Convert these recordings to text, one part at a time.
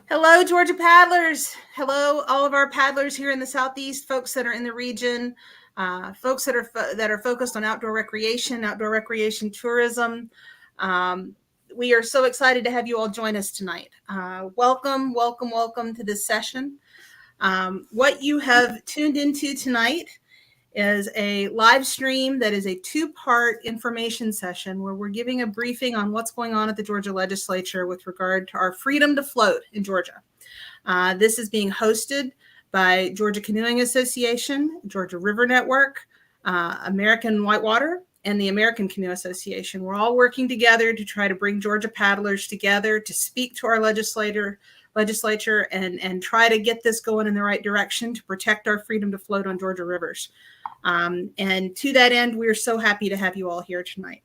Hello, Georgia paddlers. Hello, all of our paddlers here in the Southeast, folks that are in the region, folks that are focused on outdoor recreation tourism. We are so excited to have you all join us tonight. Welcome to this session. What you have tuned into tonight is a live stream that is a two-part information session where we're giving a briefing on what's going on at the Georgia legislature with regard to our freedom to float in Georgia. This is being hosted by Georgia Canoeing Association, Georgia River Network, American Whitewater, and the American Canoe Association. We're all working together to try to bring Georgia paddlers together to speak to our legislature and try to get this going in the right direction to protect our freedom to float on Georgia rivers. And to that end, we're so happy to have you all here tonight.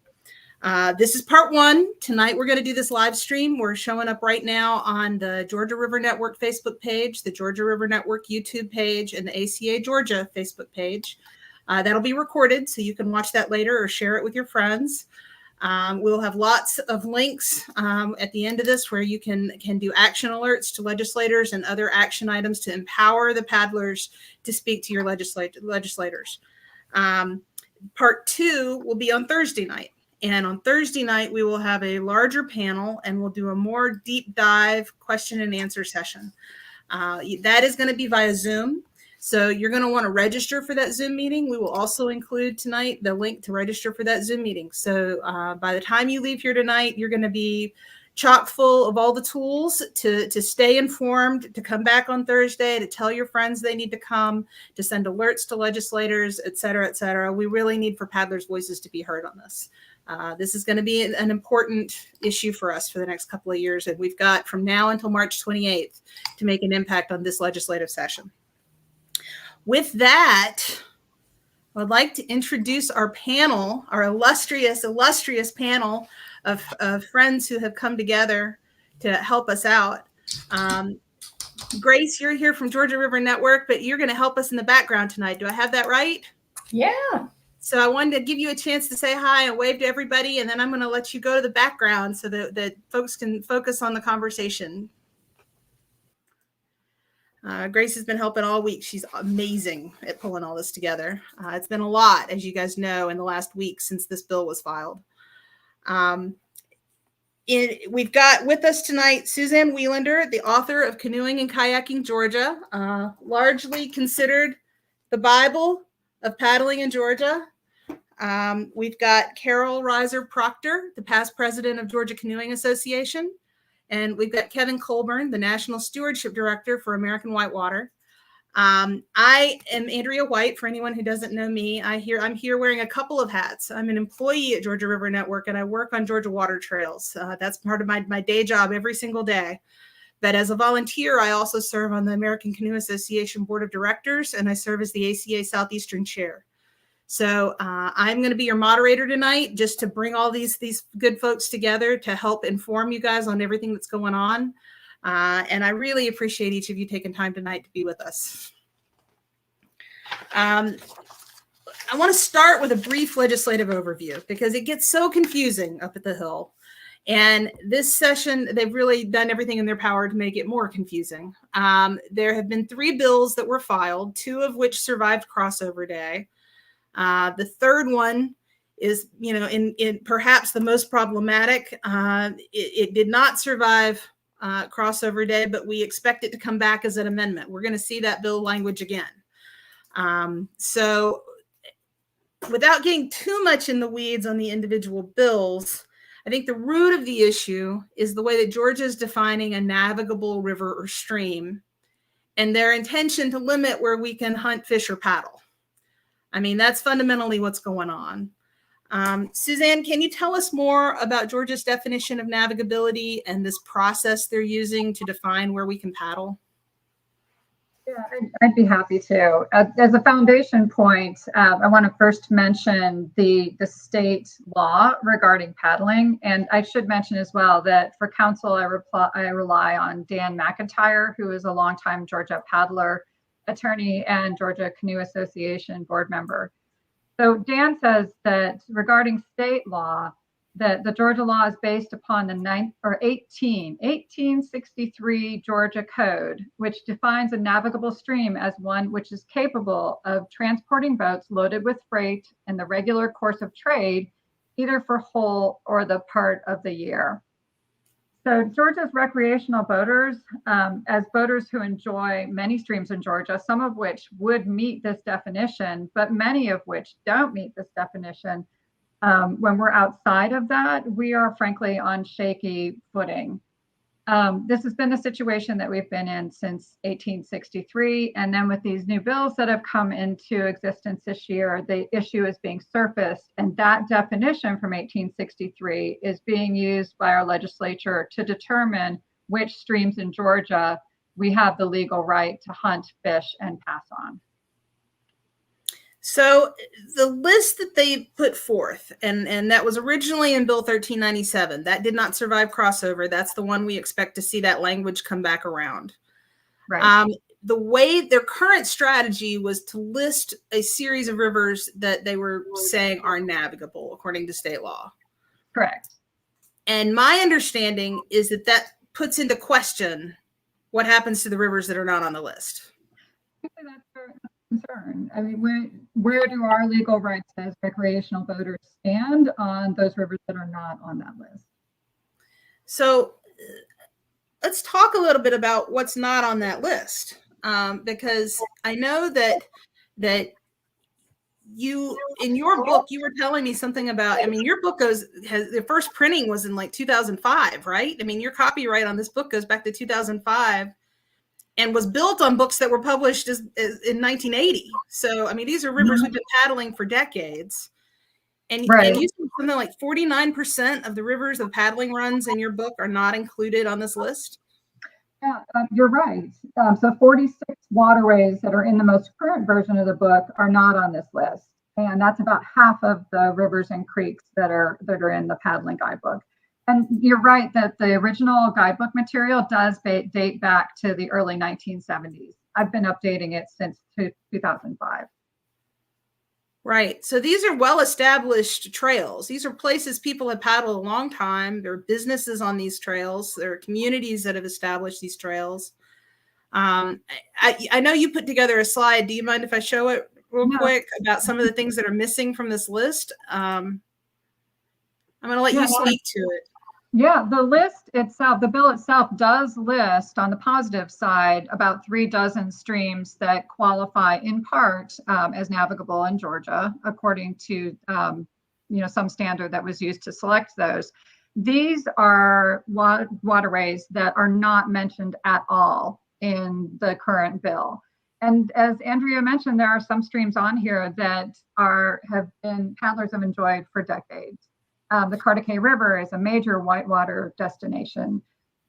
This is part one. Tonight, we're going to do this live stream. We're showing up right now on the Georgia River Network Facebook page, the Georgia River Network YouTube page, and the ACA Georgia Facebook page. That'll be recorded, so you can watch that later or share it with your friends. We'll have lots of links at the end of this where you can do action alerts to legislators and other action items to empower the paddlers to speak to your legislators. Part two will be on Thursday night. And on Thursday night, we will have a larger panel and we'll do a more deep dive question and answer session. That is going to be via Zoom. So you're going to want to register for that Zoom meeting. We will also include tonight the link to register for that Zoom meeting. So by the time you leave here tonight, you're going to be chock full of all the tools to stay informed, to come back on Thursday, to tell your friends they need to come, to send alerts to legislators, et cetera, et cetera. We really need for paddlers' voices to be heard on this. This is going to be an important issue for us for the next couple of years. And we've got from now until March 28th to make an impact on this legislative session. With that, I'd like to introduce our panel, our illustrious panel of friends who have come together to help us out. Grace, you're here from Georgia River Network, but you're going to help us in the background tonight. Do I have that right? Yeah. So I wanted to give you a chance to say hi and wave to everybody, and then I'm going to let you go to the background so that folks can focus on the conversation. Grace has been helping all week. She's amazing at pulling all this together. It's been a lot, as you guys know, in the last week since this bill was filed. We've got with us tonight Suzanne Wielander, the author of Canoeing and Kayaking Georgia, largely considered the Bible of paddling in Georgia. We've got Carol Reiser Proctor, the past president of Georgia Canoeing Association. And we've got Kevin Colburn, the National Stewardship Director for American Whitewater. I am Andrea White, for anyone who doesn't know me. I'm here wearing a couple of hats. I'm an employee at Georgia River Network, and I work on Georgia water trails. That's part of my day job every single day. But as a volunteer, I also serve on the American Canoe Association Board of Directors, and I serve as the ACA Southeastern Chair. So I'm going to be your moderator tonight, just to bring all these good folks together to help inform you guys on everything that's going on. And I really appreciate each of you taking time tonight to be with us. I want to start with a brief legislative overview because it gets so confusing up at the Hill. And this session, they've really done everything in their power to make it more confusing. There have been 3 bills that were filed, 2 of which survived crossover day. The third one is, in perhaps the most problematic. It did not survive crossover day, but we expect it to come back as an amendment. We're going to see that bill language again. So without getting too much in the weeds on the individual bills, I think the root of the issue is the way that Georgia is defining a navigable river or stream and their intention to limit where we can hunt, fish, or paddle. I mean, that's fundamentally what's going on. Suzanne, can you tell us more about Georgia's definition of navigability and this process they're using to define where we can paddle? Yeah, I'd be happy to. As a foundation point, I want to first mention the state law regarding paddling. And I should mention as well that for counsel, I rely on Dan McIntyre, who is a longtime Georgia paddler attorney and Georgia Canoe Association board member. So Dan says that regarding state law, that the Georgia law is based upon the 1863 Georgia Code, which defines a navigable stream as one which is capable of transporting boats loaded with freight in the regular course of trade, either for whole or the part of the year. So Georgia's recreational boaters, as boaters who enjoy many streams in Georgia, some of which would meet this definition, but many of which don't meet this definition, when we're outside of that, we are frankly on shaky footing. This has been the situation that we've been in since 1863. And then with these new bills that have come into existence this year, the issue is being surfaced. And that definition from 1863 is being used by our legislature to determine which streams in Georgia we have the legal right to hunt, fish, and pass on. So the list that they put forth, and that was originally in Bill 1397, that did not survive crossover. That's the one we expect to see that language come back around. Right. The way their current strategy was to list a series of rivers that they were saying are navigable according to state law. Correct. And my understanding is that that puts into question what happens to the rivers that are not on the list. That's a concern. I mean, where do our legal rights as recreational boaters stand on those rivers that are not on that list? So let's talk a little bit about what's not on that list, because I know that you, in your book, you were telling me something about, I mean, your book the first printing was in like 2005, right? I mean, your copyright on this book goes back to 2005 and was built on books that were published in 1980. So, I mean, these are rivers we've been paddling for decades. And, right. And you said something like 49% of the rivers of paddling runs in your book are not included on this list. Yeah, you're right. So 46 waterways that are in the most current version of the book are not on this list. And that's about half of the rivers and creeks that are in the paddling guidebook. And you're right that the original guidebook material does date back to the early 1970s. I've been updating it since 2005. Right. So these are well-established trails. These are places people have paddled a long time. There are businesses on these trails. There are communities that have established these trails. I know you put together a slide. Do you mind if I show it real quick about some of the things that are missing from this list? I'm going to let you speak to it. Yeah, the list itself, the bill itself does list on the positive side about 36 streams that qualify in part as navigable in Georgia, according to some standard that was used to select those. These are waterways that are not mentioned at all in the current bill. And as Andrea mentioned, there are some streams on here that paddlers have enjoyed for decades. The Canoe River is a major whitewater destination.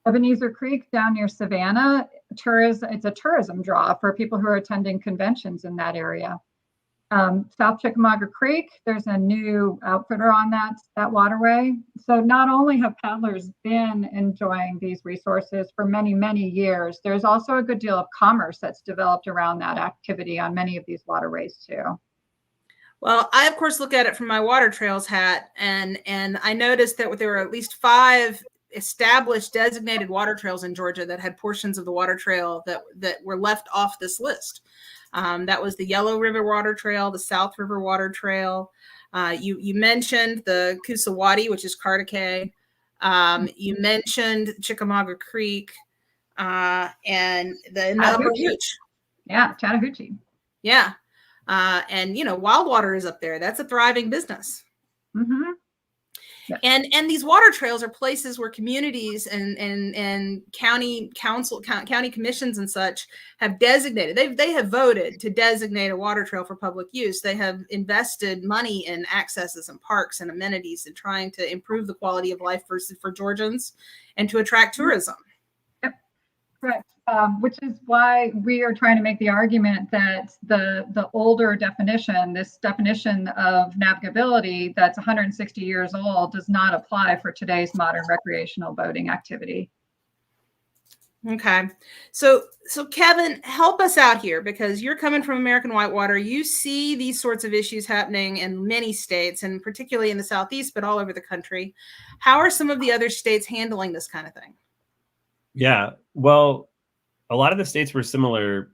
Ebenezer Creek down near Savannah, it's a tourism draw for people who are attending conventions in that area. South Chickamauga Creek, there's a new outfitter on that waterway. So not only have paddlers been enjoying these resources for many, many years, there's also a good deal of commerce that's developed around that activity on many of these waterways too. Well, I, of course, look at it from my water trails hat, and I noticed that there were at least 5 established designated water trails in Georgia that had portions of the water trail that were left off this list. That was the Yellow River Water Trail, the South River Water Trail. You mentioned the Coosawhattie, which is Canoe. You mentioned Chickamauga Creek and the Upper Hooch. Yeah, Chattahoochee. Yeah. And Wildwater is up there. That's a thriving business. Mm-hmm. Yeah. And these water trails are places where communities and county commissions and such have designated. They have voted to designate a water trail for public use. They have invested money in accesses and parks and amenities and trying to improve the quality of life for Georgians and to attract tourism. Yep. Correct. Which is why we are trying to make the argument that the older definition, this definition of navigability that's 160 years old, does not apply for today's modern recreational boating activity. Okay. So Kevin, help us out here because you're coming from American Whitewater. You see these sorts of issues happening in many states and particularly in the Southeast, but all over the country. How are some of the other states handling this kind of thing? Yeah, well, a lot of the states were similar,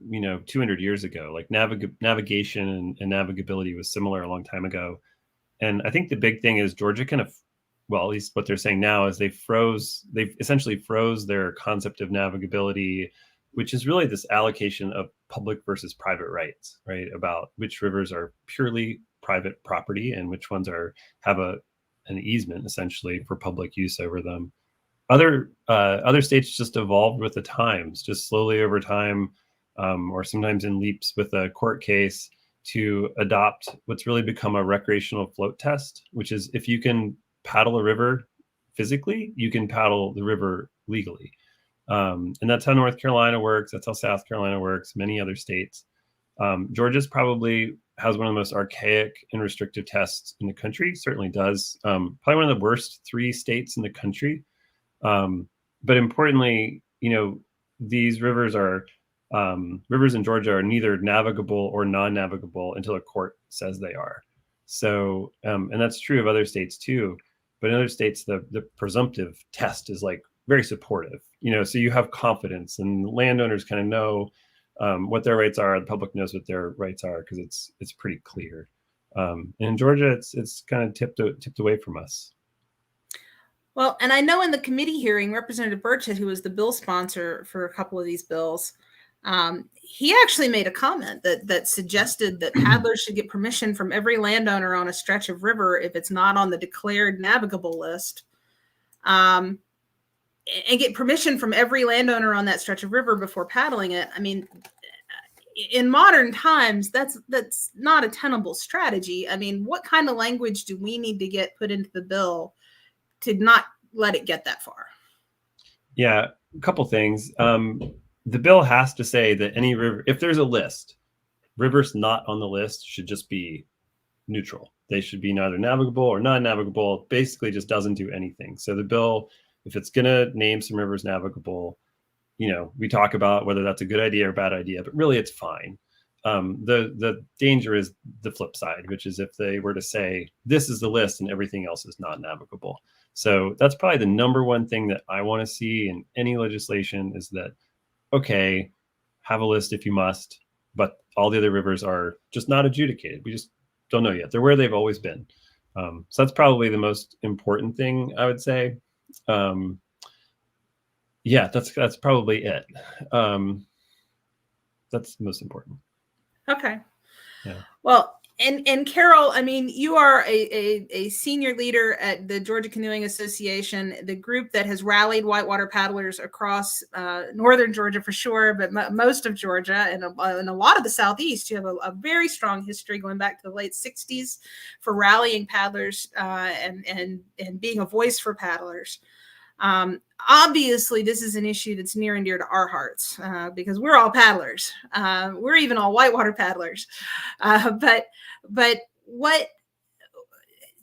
200 years ago. Like navigation and navigability was similar a long time ago. And I think the big thing is Georgia kind of, well, at least what they're saying now is they've essentially froze their concept of navigability, which is really this allocation of public versus private rights, right? About which rivers are purely private property and which ones have an easement essentially for public use over them. Other states just evolved with the times, just slowly over time, or sometimes in leaps with a court case to adopt what's really become a recreational float test, which is if you can paddle a river physically, you can paddle the river legally. And that's how North Carolina works. That's how South Carolina works. Many other states. Georgia's probably has one of the most archaic and restrictive tests in the country. Certainly does. Probably one of the worst 3 states in the country. But importantly, these rivers in Georgia are neither navigable or non-navigable until a court says they are. So, and that's true of other states too. But in other states, the presumptive test is like very supportive. So you have confidence, and landowners kind of know what their rights are. The public knows what their rights are because it's pretty clear. And in Georgia, it's kind of tipped away from us. Well, and I know in the committee hearing, Representative Burchett, who was the bill sponsor for a couple of these bills, he actually made a comment that suggested that paddlers should get permission from every landowner on a stretch of river if it's not on the declared navigable list, and get permission from every landowner on that stretch of river before paddling it. I mean, in modern times, that's not a tenable strategy. I mean, what kind of language do we need to get put into the bill to not let it get that far? Yeah, a couple things. The bill has to say that any river, if there's a list, rivers not on the list should just be neutral. They should be neither navigable or non-navigable. Basically just doesn't do anything. So the bill, if it's going to name some rivers navigable, we talk about whether that's a good idea or bad idea, but really it's fine. The danger is the flip side, which is if they were to say, this is the list and everything else is not navigable. So that's probably the number one thing that I want to see in any legislation is that, okay, have a list if you must, but all the other rivers are just not adjudicated. We just don't know yet. They're where they've always been. So that's probably the most important thing I would say. Yeah, that's probably it. That's the most important. Okay. Yeah. Well, and Carol, I mean, you are a senior leader at the Georgia Canoeing Association, the group that has rallied whitewater paddlers across northern Georgia for sure, but most of Georgia and a lot of the Southeast. You have a very strong history going back to the late 60s for rallying paddlers and being a voice for paddlers. Obviously, this is an issue that's near and dear to our hearts because we're all paddlers. We're even all whitewater paddlers. But what?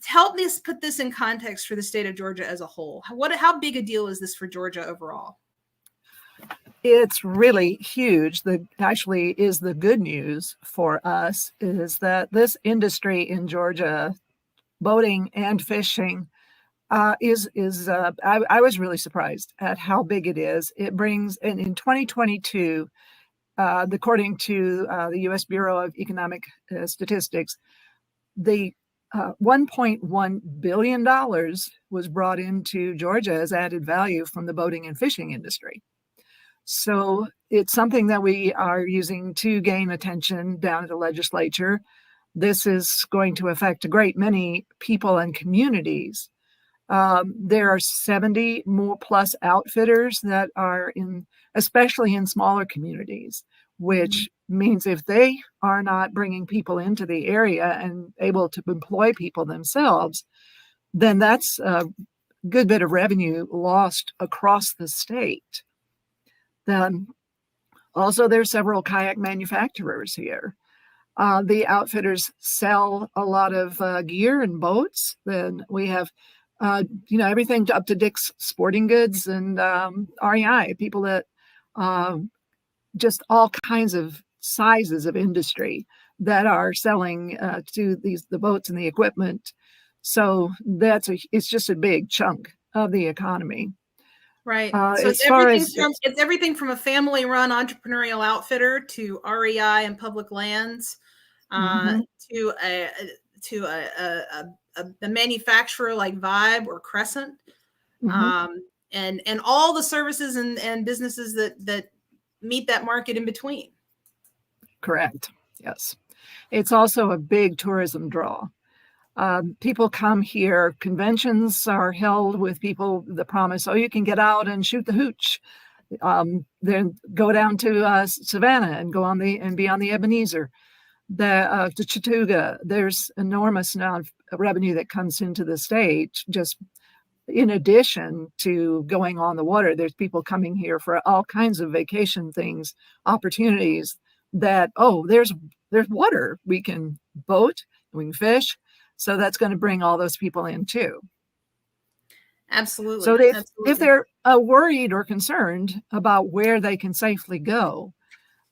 Help me put this in context for the state of Georgia as a whole. How big a deal is this for Georgia overall? It's really huge. Actually is the good news for us is that this industry in Georgia, boating and fishing, I was really surprised at how big it is. It brings, and in 2022, according to the U.S. Bureau of Economic Statistics, the $1.1 billion was brought into Georgia as added value from the boating and fishing industry. So it's something that we are using to gain attention down at the legislature. This is going to affect a great many people and communities. There are 70 more plus outfitters that are especially in smaller communities, which means if they are not bringing people into the area and able to employ people themselves, then that's a good bit of revenue lost across the state. Then also there's several kayak manufacturers here. The outfitters sell a lot of gear and boats. Then we have everything up to Dick's Sporting Goods and REI, people that just all kinds of sizes of industry that are selling to the boats and the equipment. So it's just a big chunk of the economy. Right. So As far as it's everything from a family-run entrepreneurial outfitter to REI and public lands, to a manufacturer like Vibe or Crescent, and all the services and businesses that meet that market in between. Correct. Yes. It's also a big tourism draw. People come here. Conventions are held with people that promise, oh, you can get out and shoot the hooch. Then go down to Savannah and be on the Ebenezer. To Chattooga, there's enormous amount of revenue that comes into the state. Just in addition to going on the water, there's people coming here for all kinds of vacation things, opportunities. There's water. We can boat, we can fish. So that's going to bring all those people in too. Absolutely. So if they're worried or concerned about where they can safely go,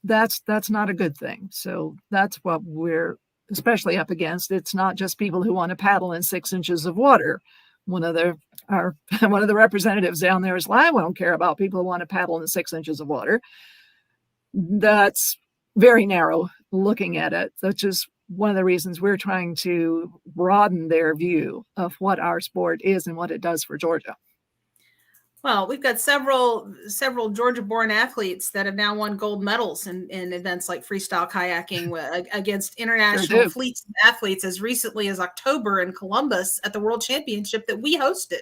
that's not a good thing. So that's what we're especially up against. It's not just people who want to paddle in 6 inches of water. One of the representatives down there is like, I don't care about people who want to paddle in 6 inches of water. That's very narrow looking at it, which is one of the reasons we're trying to broaden their view of what our sport is and what it does for Georgia. Well, we've got several Georgia-born athletes that have now won gold medals in events like freestyle kayaking against international fleets of athletes as recently as October in Columbus at the World Championship that we hosted.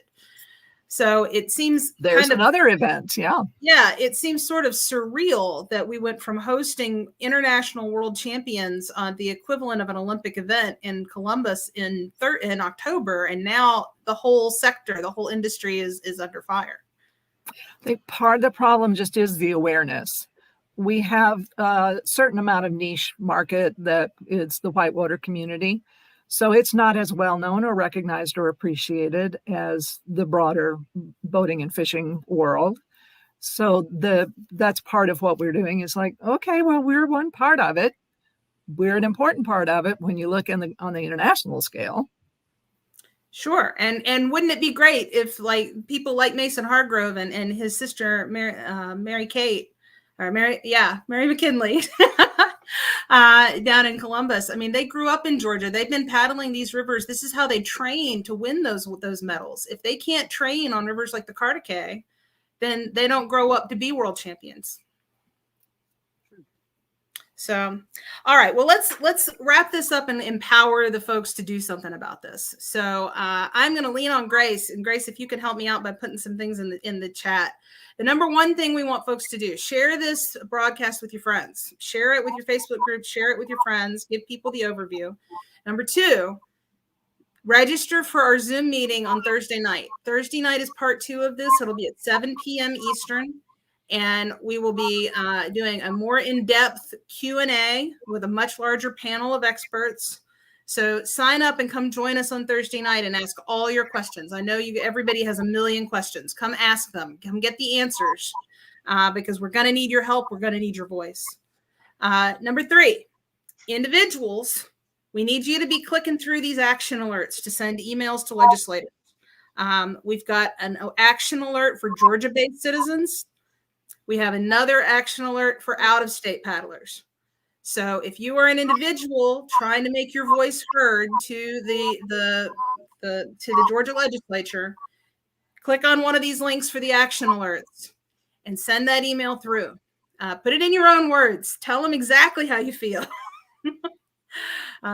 So it seems there's another event. Yeah. Yeah. It seems sort of surreal that we went from hosting international world champions on the equivalent of an Olympic event in Columbus in October. And now the whole sector, the whole industry is under fire. I think part of the problem just is the awareness. We have a certain amount of niche market that is the Whitewater community. So it's not as well known or recognized or appreciated as the broader boating and fishing world. So that's part of what we're doing is like, okay, well, we're one part of it. We're an important part of it when you look on the international scale. Sure. And wouldn't it be great if like people like Mason Hargrove and his sister, Mary McKinley down in Columbus. I mean, they grew up in Georgia. They've been paddling these rivers. This is how they train to win those medals. If they can't train on rivers like the Cartacay, then they don't grow up to be world champions. So, all right, well, let's wrap this up and empower the folks to do something about this. So I'm going to lean on Grace, and Grace, if you could help me out by putting some things in the chat. The number one thing we want folks to do, share this broadcast with your friends, share it with your Facebook group, share it with your friends, give people the overview. Number two, register for our Zoom meeting on Thursday night. Thursday night is part 2 of this. It'll be at 7 p.m. Eastern. And we will be doing a more in-depth Q&A with a much larger panel of experts. So sign up and come join us on Thursday night and ask all your questions. I know everybody has a million questions. Come ask them. Come get the answers because we're going to need your help. We're going to need your voice. Number 3, individuals, we need you to be clicking through these action alerts to send emails to legislators. We've got an action alert for Georgia-based citizens. We have another action alert for out-of-state paddlers. So if you are an individual trying to make your voice heard to the Georgia legislature, click on one of these links for the action alerts and send that email through. Put it in your own words. Tell them exactly how you feel.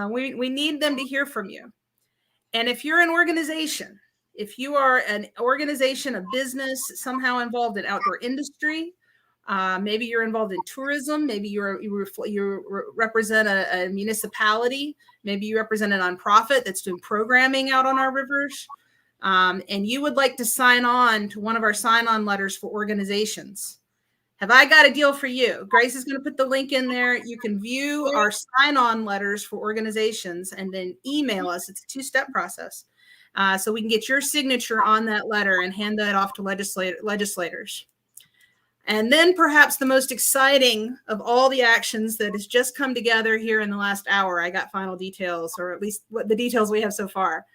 We need them to hear from you. And if you're an organization, if you are an organization, a business somehow involved in outdoor industry, maybe you're involved in tourism, maybe you represent a municipality, maybe you represent a nonprofit that's doing programming out on our rivers, and you would like to sign on to one of our sign-on letters for organizations. Have I got a deal for you? Grace is going to put the link in there. You can view our sign-on letters for organizations and then email us. It's a 2-step process. So we can get your signature on that letter and hand that off to legislators. And then perhaps the most exciting of all the actions that has just come together here in the last hour. I got final details, or at least what the details we have so far.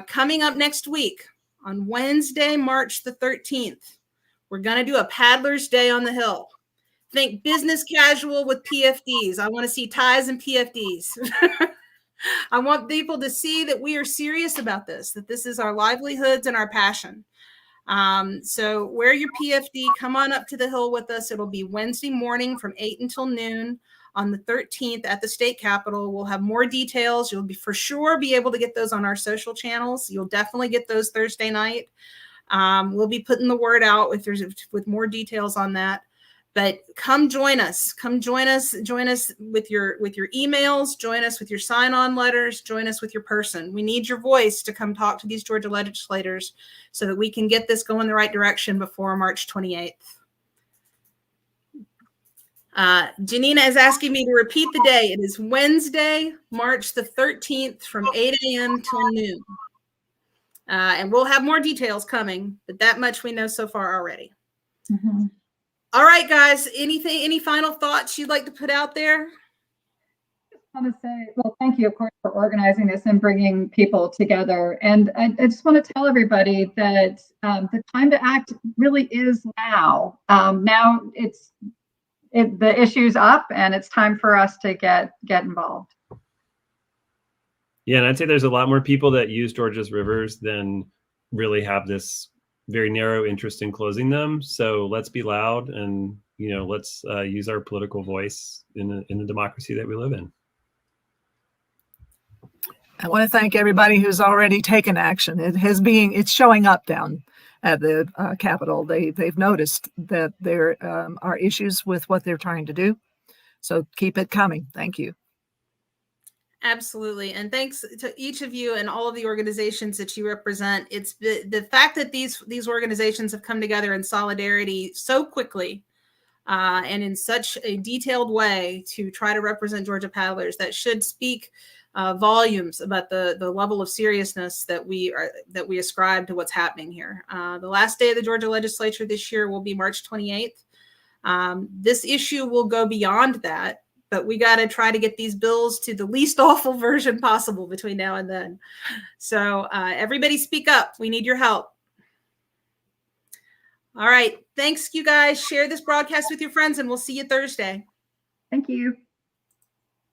Coming up next week on Wednesday, March the 13th, we're going to do a Paddler's Day on the Hill. Think business casual with PFDs. I want to see ties and PFDs. I want people to see that we are serious about this, that this is our livelihoods and our passion. So wear your PFD, come on up to the Hill with us. It'll be Wednesday morning from 8 until noon on the 13th at the state capitol. We'll have more details. You'll be for sure be able to get those on our social channels. You'll definitely get those Thursday night. We'll be putting the word out with more details on that. But come join us. Come join us. Join us with your emails. Join us with your sign-on letters. Join us with your person. We need your voice to come talk to these Georgia legislators so that we can get this going the right direction before March 28th. Janina is asking me to repeat the day. It is Wednesday, March the 13th from 8 a.m. till noon. And we'll have more details coming, but that much we know so far already. Mm-hmm. All right, guys, any final thoughts you'd like to put out there? I want to say, well, thank you, of course, for organizing this and bringing people together. And I just want to tell everybody that the time to act really is now. Now the issue's up, and it's time for us to get involved. Yeah, and I'd say there's a lot more people that use Georgia's rivers than really have this very narrow interest in closing them. So let's be loud, and let's use our political voice in the democracy that we live in. I want to thank everybody who's already taken action. It's showing up down at the Capitol. They've noticed that there are issues with what they're trying to do. So keep it coming. Thank you. Absolutely. And thanks to each of you and all of the organizations that you represent. It's the fact that these organizations have come together in solidarity so quickly and in such a detailed way to try to represent Georgia paddlers, that should speak volumes about the level of seriousness that we ascribe to what's happening here. The last day of the Georgia legislature this year will be March 28th. This issue will go beyond that, but we got to try to get these bills to the least awful version possible between now and then. So everybody speak up. We need your help. All right. Thanks, you guys. Share this broadcast with your friends, and we'll see you Thursday. Thank you.